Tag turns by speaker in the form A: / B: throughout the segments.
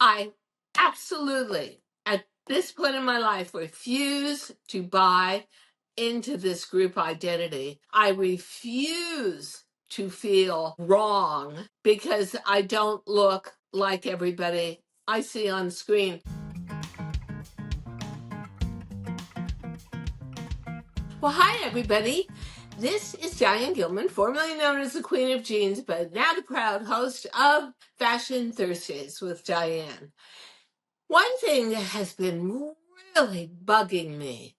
A: I absolutely, at this point in my life, refuse to buy into this group identity. I refuse to feel wrong because I don't look like everybody I see on screen. Well, hi, everybody. This is Diane Gilman, formerly known as the Queen of Jeans, but now the proud host of Fashion Thursdays with Diane. One thing that has been really bugging me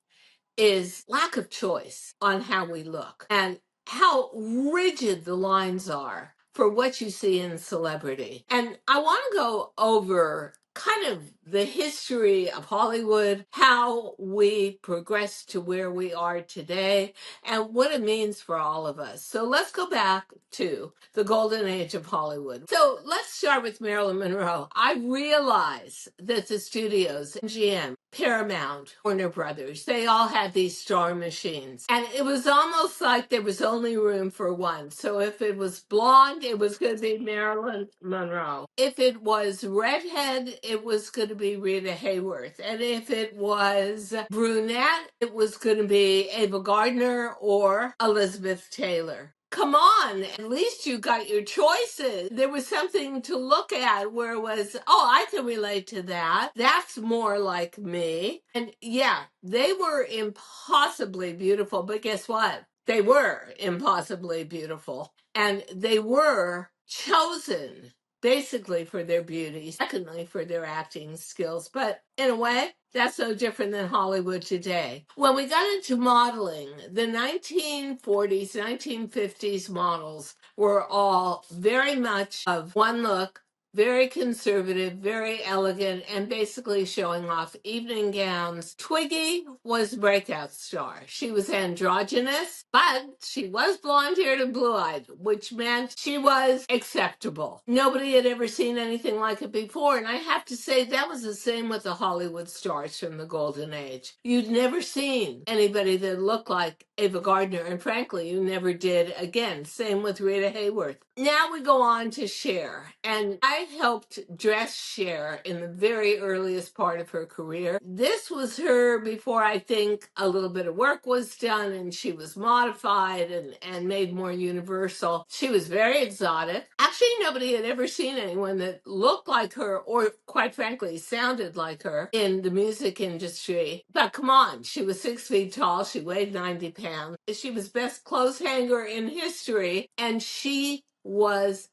A: is lack of choice on how we look and how rigid the lines are for what you see in celebrity. And I want to go over kind of the history of Hollywood, how we progressed to where we are today, and what it means for all of us. So let's go back to the golden age of Hollywood. So let's start with Marilyn Monroe. I realize that the studios, MGM, Paramount, Warner Brothers, they all had these star machines. And it was almost like there was only room for one. So if it was blonde, it was going to be Marilyn Monroe. If it was redhead, it was going to be Rita Hayworth. And if it was brunette, it was going to be Ava Gardner or Elizabeth Taylor. Come on, at least you got your choices. There was something to look at where it was, oh, I can relate to that. That's more like me. And yeah, they were impossibly beautiful, but guess what? They were impossibly beautiful. And they were chosen basically for their beauty, secondly for their acting skills. But in a way, that's no different than Hollywood today. When we got into modeling, the 1940s, 1950s models were all very much of one look, very conservative, very elegant, and basically showing off evening gowns. Twiggy was a breakout star. She was androgynous, but she was blonde-haired and blue-eyed, which meant she was acceptable. Nobody had ever seen anything like it before, and I have to say that was the same with the Hollywood stars from the golden age. You'd never seen anybody that looked like Ava Gardner, and frankly, you never did again. Same with Rita Hayworth. Now we go on to Cher, and I helped dress Cher in the very earliest part of her career. This was her before I think a little bit of work was done and she was modified and made more universal. She was very exotic. Actually, nobody had ever seen anyone that looked like her or, quite frankly, sounded like her in the music industry. But come on, she was 6 feet tall. She weighed 90 pounds. She was best clothes hanger in history, and she was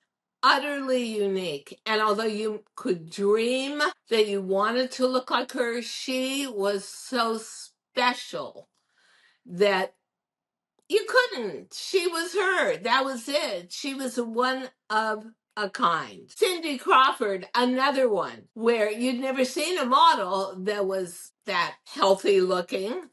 A: utterly unique. And although you could dream that you wanted to look like her, she was so special that you couldn't. She was her. That was it. She was one of a kind. Cindy Crawford, another one where you'd never seen a model that was that healthy looking,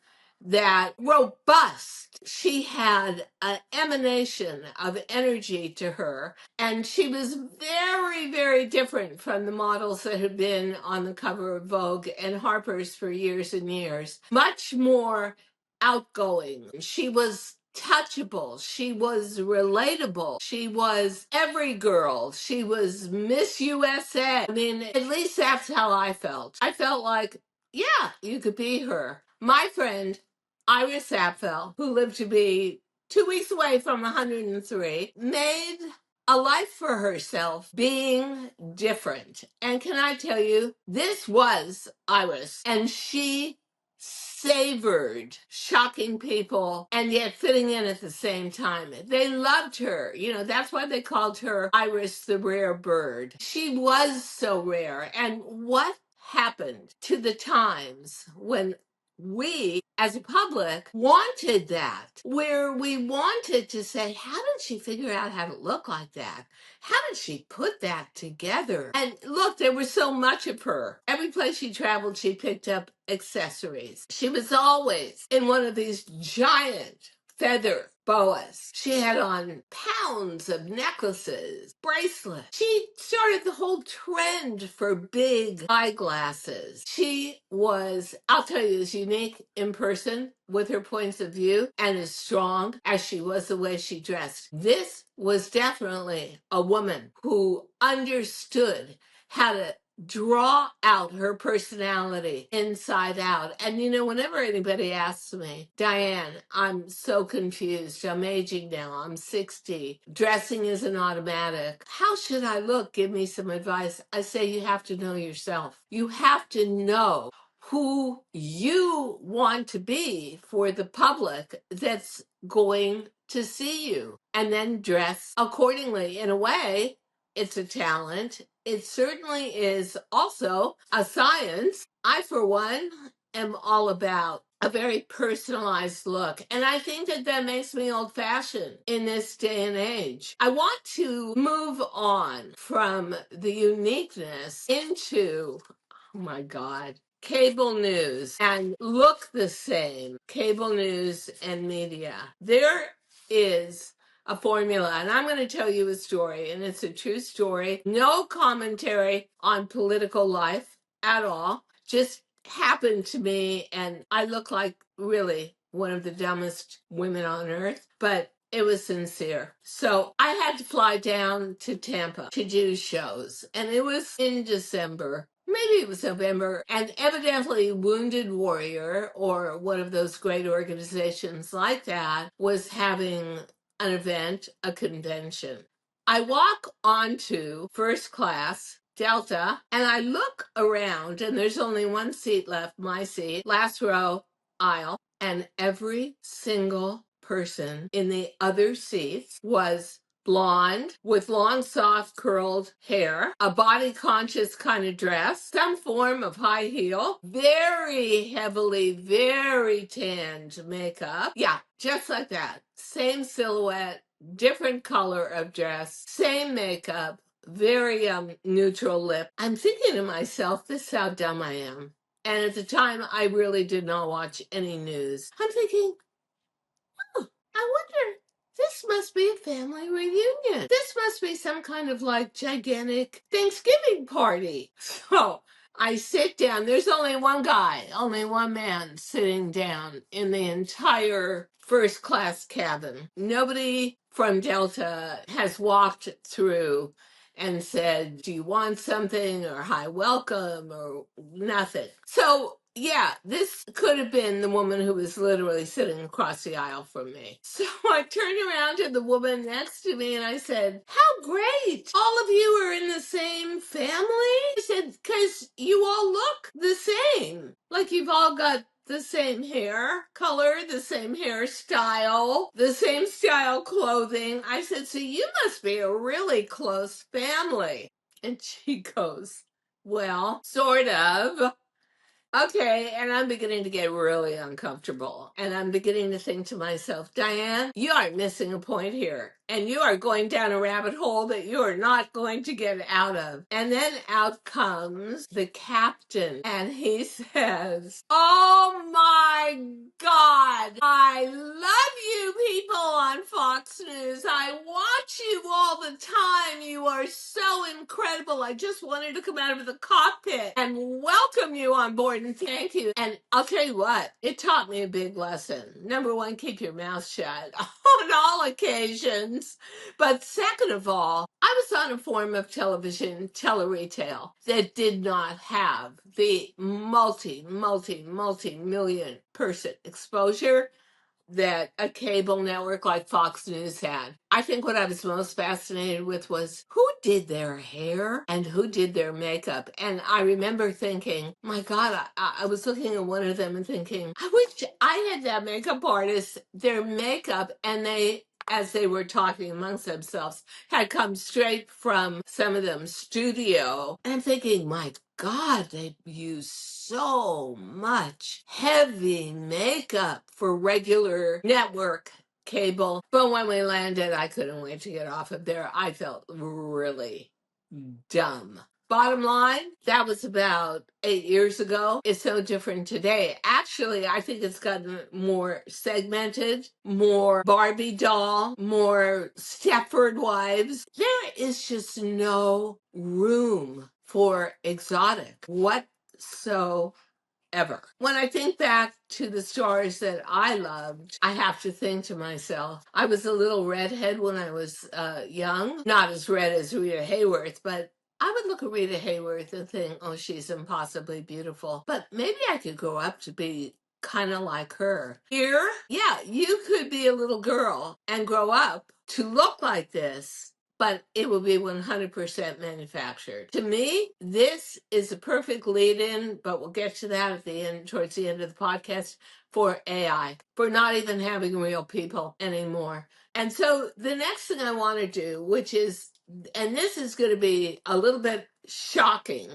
A: that robust. She had an emanation of energy to her, and she was very, very different from the models that had been on the cover of Vogue and Harper's for years and years. Much more outgoing. She was touchable. She was relatable. She was every girl. She was Miss USA. I mean, at least that's how I felt. I felt like, yeah, you could be her. My friend, Iris Apfel, who lived to be 2 weeks away from 103, made a life for herself being different. And can I tell you, this was Iris, and she savored shocking people and yet fitting in at the same time. They loved her. You know, that's why they called her Iris the rare bird. She was so rare. And what happened to the times when we as a public wanted that, where we wanted to say, how did she figure out how to look like that? How did she put that together? And look, there was so much of her. Every place she traveled, she picked up accessories. She was always in one of these giant feather boas. She had on pounds of necklaces, bracelets. She started the whole trend for big eyeglasses. She was, I'll tell you, as unique in person with her points of view and as strong as she was the way she dressed. This was definitely a woman who understood how to draw out her personality inside out. And whenever anybody asks me, Diane, I'm so confused. I'm aging now. I'm 60. Dressing isn't automatic. How should I look? Give me some advice. I say you have to know yourself. You have to know who you want to be for the public that's going to see you, and then dress accordingly. In a way, it's a talent. It certainly is also a science. I, for one, am all about a very personalized look. And I think that that makes me old fashioned in this day and age. I want to move on from the uniqueness into, oh my God, cable news and look the same. Cable news and media. There is a formula, and I'm going to tell you a story, and it's a true story. No commentary on political life at all. Just happened to me, and I look like really one of the dumbest women on earth, but it was sincere. So I had to fly down to Tampa to do shows, and it was in December. Maybe it was November, and evidently Wounded Warrior, or one of those great organizations like that, was having an event, a convention. I walk onto first class Delta, and I look around, and there's only one seat left, my seat, last row aisle, and every single person in the other seats was blonde with long, soft, curled hair, a body conscious kind of dress, some form of high heel, very heavily, very tanned makeup. Yeah, just like that. Same silhouette, different color of dress, same makeup, very neutral lip. I'm thinking to myself, this is how dumb I am. And at the time, I really did not watch any news. I'm thinking, I wonder, this must be a family reunion. This must be some kind of like gigantic Thanksgiving party. So I sit down. There's only one guy, only one man sitting down in the entire first class cabin. Nobody from Delta has walked through and said, do you want something, or hi, welcome, or nothing. So yeah, this could have been the woman who was literally sitting across the aisle from me. So I turned around to the woman next to me and I said, how great. All of you are in the same family? I said, because you all look the same. Like you've all got the same hair color, the same hairstyle, the same style clothing. I said, so you must be a really close family. And she goes, well, sort of. Okay, and I'm beginning to get really uncomfortable. And I'm beginning to think to myself, Diane, you are missing a point here. And you are going down a rabbit hole that you are not going to get out of. And then out comes the captain. And he says, oh my God, I love you people on Fox News. I watch you all the time. You are so incredible. I just wanted to come out of the cockpit and welcome you on board and thank you. And I'll tell you what, it taught me a big lesson. Number one, keep your mouth shut on all occasions. But second of all, I was on a form of television, tele-retail, that did not have the multi-million person exposure that a cable network like Fox News had. I think what I was most fascinated with was who did their hair and who did their makeup. And I remember thinking, my God, I was looking at one of them and thinking, I wish I had that makeup artist, their makeup, and they, as they were talking amongst themselves, had come straight from some of them studio. And I'm thinking, my God, they use so much heavy makeup for regular network cable. But when we landed, I couldn't wait to get off of there. I felt really dumb. Bottom line, that was about 8 years ago. It's so different today. Actually, I think it's gotten more segmented, more Barbie doll, more Stepford Wives. There is just no room for exotic whatsoever. When I think back to the stars that I loved, I have to think to myself, I was a little redhead when I was young. Not as red as Rita Hayworth, but I would look at Rita Hayworth and think, oh, she's impossibly beautiful. But maybe I could grow up to be kind of like her. Here, yeah, you could be a little girl and grow up to look like this, but it will be 100% manufactured. To me, this is a perfect lead in, but we'll get to that at the end, towards the end of the podcast, for AI, for not even having real people anymore. And so the next thing I want to do, which is, and this is going to be a little bit shocking,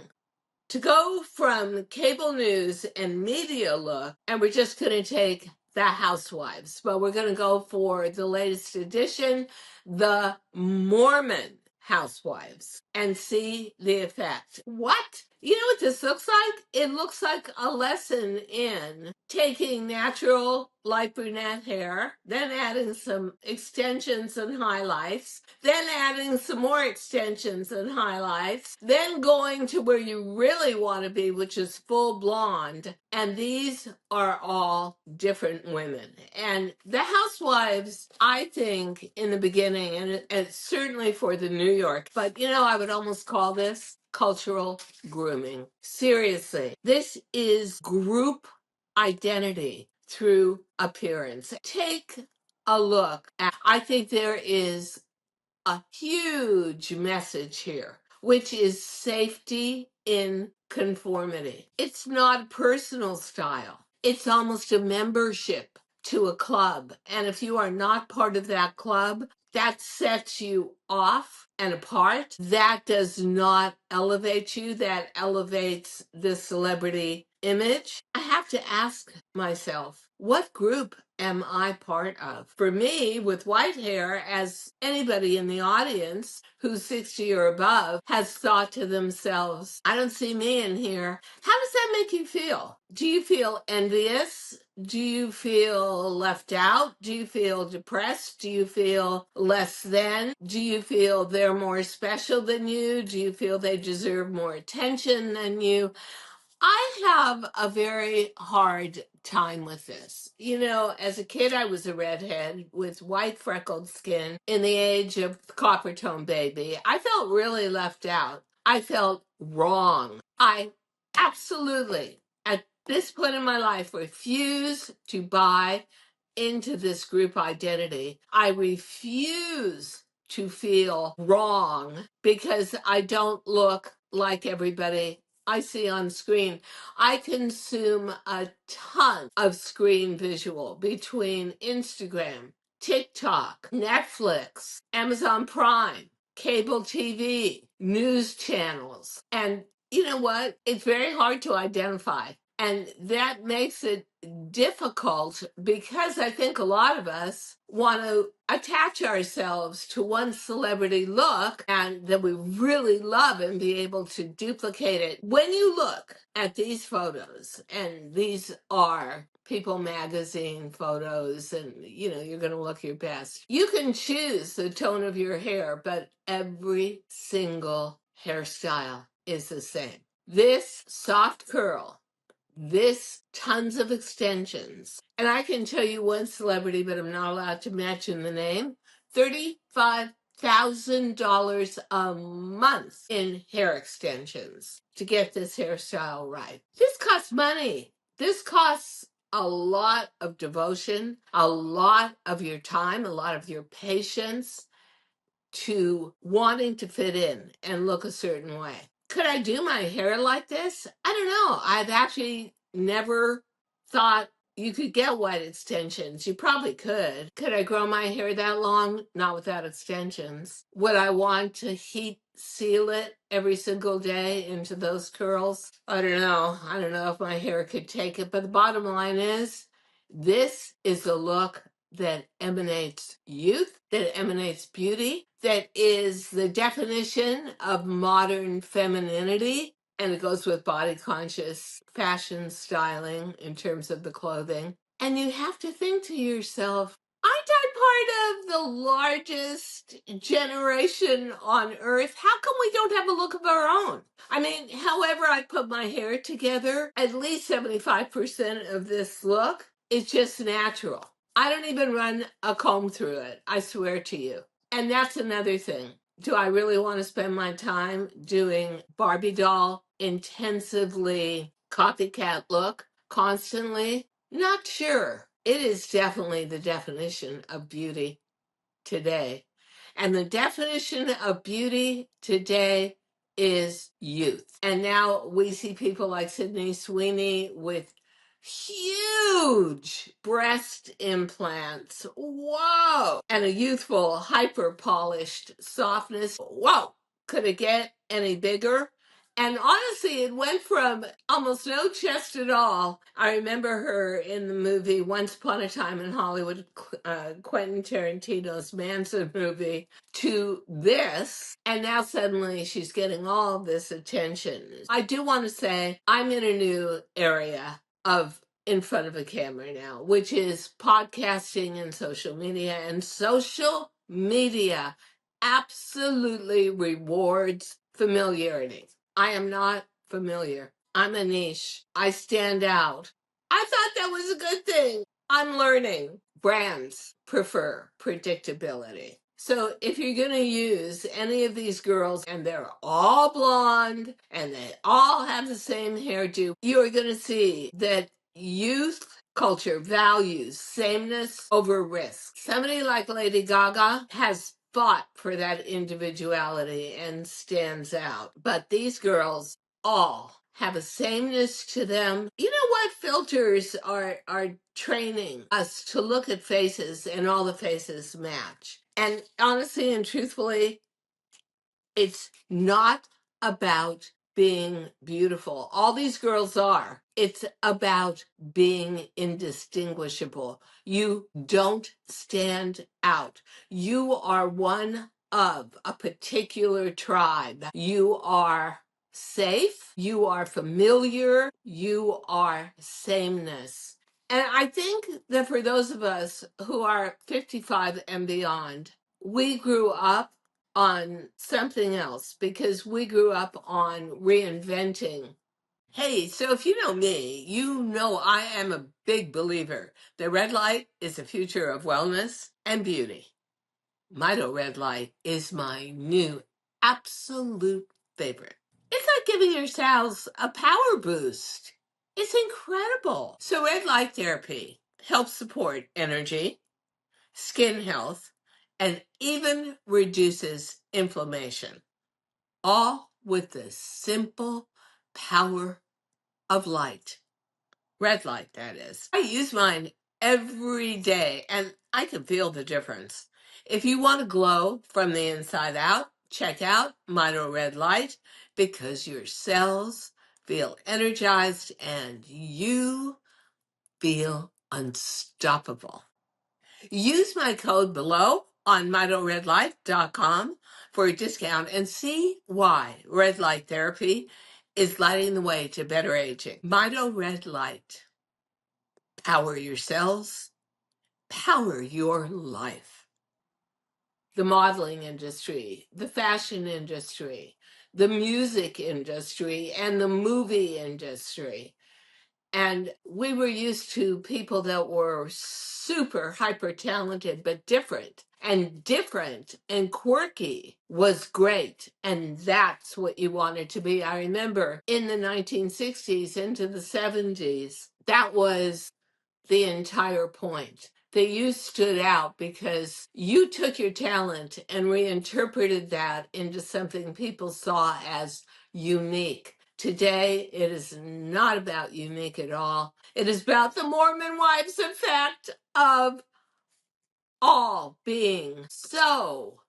A: to go from cable news and media look, and we're just going to take the Housewives, but we're going to go for the latest edition, the Mormon Housewives, and see the effect. What? You know what this looks like? It looks like a lesson in taking natural light brunette hair, then adding some extensions and highlights, then adding some more extensions and highlights, then going to where you really want to be, which is full blonde. And these are all different women. And the Housewives, I think, in the beginning, and certainly for the New York, but I would almost call this cultural grooming. Seriously, this is group identity through appearance. Take a look at, I think there is a huge message here, which is safety in conformity. It's not a personal style. It's almost a membership to a club. And if you are not part of that club, that sets you off and apart. That does not elevate you. That elevates the celebrity image. I have to ask myself, what group am I part of? For me, with white hair, as anybody in the audience who's 60 or above has thought to themselves, I don't see me in here. How does that make you feel? Do you feel envious? Do you feel left out? Do you feel depressed? Do you feel less than? Do you feel they're more special than you? Do you feel they deserve more attention than you? I have a very hard time with this. As a kid, I was a redhead with white freckled skin in the age of copper tone baby. I felt really left out. I felt wrong. I absolutely, at this point in my life, refuse to buy into this group identity. I refuse to feel wrong because I don't look like everybody I see on screen. I consume a ton of screen visual between Instagram, TikTok, Netflix, Amazon Prime, cable TV, news channels. And you know what? It's very hard to identify. And that makes it difficult because I think a lot of us want to attach ourselves to one celebrity look and that we really love and be able to duplicate it. When you look at these photos, and these are People magazine photos, and you're going to look your best. You can choose the tone of your hair, but every single hairstyle is the same. This soft curl, this tons of extensions. And I can tell you one celebrity, but I'm not allowed to mention the name. $35,000 a month in hair extensions to get this hairstyle right. This costs money. This costs a lot of devotion, a lot of your time, a lot of your patience to wanting to fit in and look a certain way. Could I do my hair like this? I don't know. I've actually never thought you could get white extensions. You probably could. Could I grow my hair that long? Not without extensions. Would I want to heat seal it every single day into those curls? I don't know. I don't know if my hair could take it. But the bottom line is, this is a look that emanates youth, that emanates beauty, that is the definition of modern femininity. And it goes with body conscious fashion styling in terms of the clothing. And you have to think to yourself, aren't I part of the largest generation on earth? How come we don't have a look of our own? I mean, however I put my hair together, at least 75% of this look is just natural. I don't even run a comb through it, I swear to you. And that's another thing. Do I really want to spend my time doing Barbie doll intensively copycat look constantly? Not sure. It is definitely the definition of beauty today. And the definition of beauty today is youth. And now we see people like Sydney Sweeney with huge breast implants. Whoa. And a youthful, hyper polished softness. Whoa. Could it get any bigger? And honestly, it went from almost no chest at all. I remember her in the movie Once Upon a Time in Hollywood, Quentin Tarantino's Manson movie, to this. And now suddenly she's getting all this attention. I do want to say I'm in a new area of in front of a camera now, which is podcasting and social media. And social media absolutely rewards familiarity. I am not familiar. I'm a niche. I stand out. I thought that was a good thing. I'm learning. Brands prefer predictability. So if you're going to use any of these girls and they're all blonde and they all have the same hairdo, you're going to see that youth culture values sameness over risk. Somebody like Lady Gaga has fought for that individuality and stands out. But these girls all have a sameness to them. You know what? Filters are training us to look at faces and all the faces match. And honestly and truthfully, it's not about being beautiful. All these girls are. It's about being indistinguishable. You don't stand out. You are one of a particular tribe. You are safe. You are familiar. You are sameness. And I think that for those of us who are 55 and beyond, we grew up on something else because we grew up on reinventing. Hey, so if you know me, you know I am a big believer. The red light is the future of wellness and beauty. Mito red light is my new absolute favorite. It's like giving your cells a power boost. It's incredible. So red light therapy helps support energy, skin health, and even reduces inflammation, all with the simple power of light. Red light, that is. I use mine every day, and I can feel the difference. If you want to glow from the inside out, check out Mito Red Light because your cells feel energized and you feel unstoppable. Use my code below on mitoredlight.com for a discount and see why red light therapy is lighting the way to better aging. Mito Red Light. Power your cells, power your life. The modeling industry, the fashion industry, the music industry, and the movie industry. And we were used to people that were super hyper talented, but different. And different and quirky was great. And that's what you wanted to be. I remember in the 1960s into the 70s, that was the entire point. That you stood out because you took your talent and reinterpreted that into something people saw as unique. Today, it is not about unique at all. It is about the Mormon wives effect of all being so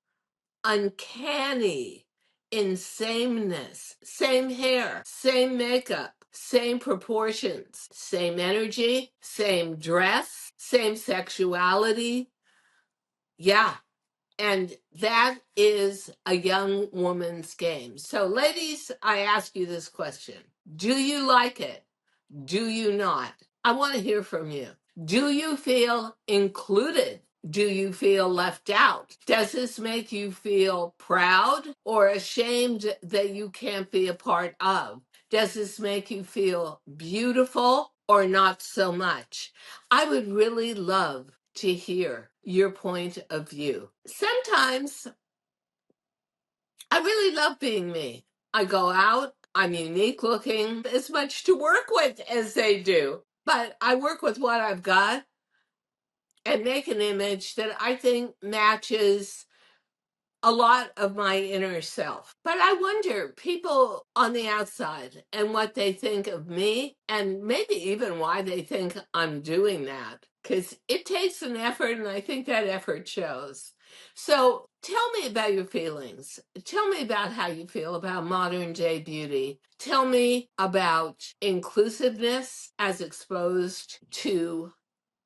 A: uncanny in sameness, same hair, same makeup, same proportions, same energy, same dress, same sexuality. Yeah. And that is a young woman's game. So, ladies, I ask you this question. Do you like it? Do you not? I want to hear from you. Do you feel included? Do you feel left out? Does this make you feel proud or ashamed that you can't be a part of? Does this make you feel beautiful or not so much? I would really love to hear your point of view. Sometimes I really love being me. I go out, I'm unique looking, as much to work with as they do. But I work with what I've got and make an image that I think matches a lot of my inner self. But I wonder, people on the outside and what they think of me, and maybe even why they think I'm doing that, because it takes an effort, and I think that effort shows. So tell me about your feelings. Tell me about how you feel about modern day beauty. Tell me about inclusiveness as exposed to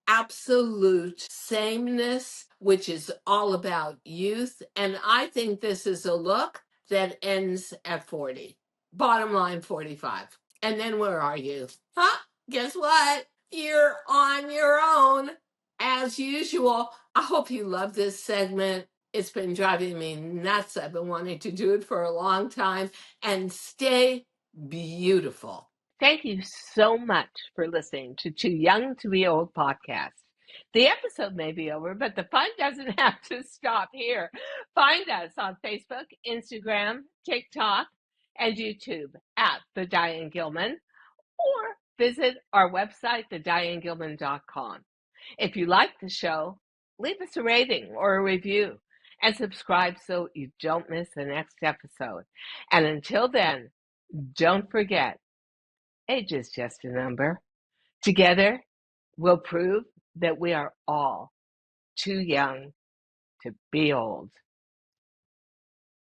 A: absolute sameness, which is all about youth. And I think this is a look that ends at 40. Bottom line, 45. And then where are you? Huh? Guess what? You're on your own. As usual, I hope you love this segment. It's been driving me nuts. I've been wanting to do it for a long time. And stay beautiful.
B: Thank you so much for listening to Too Young to Be Old podcast. The episode may be over, but the fun doesn't have to stop here. Find us on Facebook, Instagram, TikTok, and YouTube at The Diane Gilman, or visit our website, thedianegilman.com. If you like the show, leave us a rating or a review and subscribe so you don't miss the next episode. And until then, don't forget, age is just a number. Together, we'll prove that we are all too young to be old.